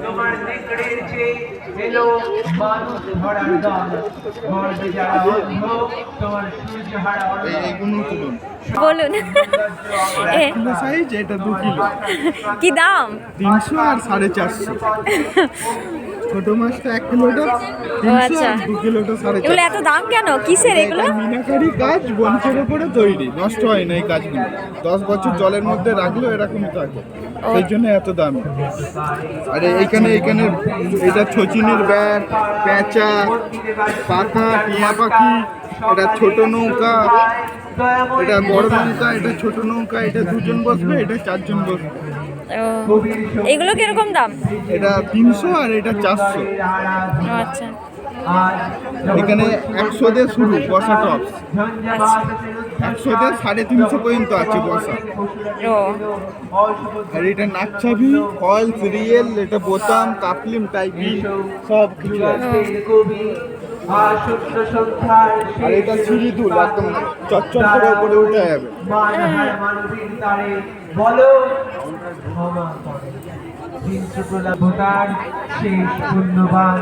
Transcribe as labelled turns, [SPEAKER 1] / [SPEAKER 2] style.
[SPEAKER 1] তোমার নিকটের চেয়ে এলো মানুষ ধরার দল গর্বে যারা অন্ধ তোমার সূর্য হারা
[SPEAKER 2] বলুন।
[SPEAKER 3] কিলো সাইজ, এটা 2 কিলো,
[SPEAKER 2] কি দাম?
[SPEAKER 3] 300 আর 450। ছোট মাছটা 1 কিলোটা
[SPEAKER 2] ও
[SPEAKER 3] 300
[SPEAKER 2] আচ্ছা,
[SPEAKER 3] আর 2 কিলোটা
[SPEAKER 2] এগুলো
[SPEAKER 3] 450।
[SPEAKER 2] এত দাম কেন? কিসের এগুলো?
[SPEAKER 3] মিনাকারি কাজ, বঞ্চের উপরে তৈরি, নষ্ট হয় না এই কাজগুলো। 10 বছর জলের মধ্যে রাখলেও এরকমই থাকে, সেই জন্য এত দাম। আর এইখানে এটা ছচিনের ব্যাগ, পেঁচা, পাখা, টিয়া পাখি, এটা ছোট নৌকা, এটা বড় নৌকা, এটা ছোট নৌকা, এটা 2 জন বসবে, এটা 4 জন বসবে।
[SPEAKER 2] ও, এগুলো কিরকম দাম?
[SPEAKER 3] এটা 300 আর এটা 400।
[SPEAKER 2] ও আচ্ছা,
[SPEAKER 3] এখানে 100 দিয়ে শুরু বসা টপস,
[SPEAKER 2] আচ্ছা।
[SPEAKER 3] 100 দিয়ে 350 পর্যন্ত আছে বসা।
[SPEAKER 2] ও
[SPEAKER 3] আর এটা নাকছাবি, ফলস, রিয়েল, এটা বোতাম, কাপলিম, টাইপি, সব কিছু আছে। আর এটা সিঁড়ি দুল, একদম চচ্চর করে উপরে উঠে যাবে।
[SPEAKER 1] বলো ক্ষমা করে ভোটার শেষ পুণ্যবান।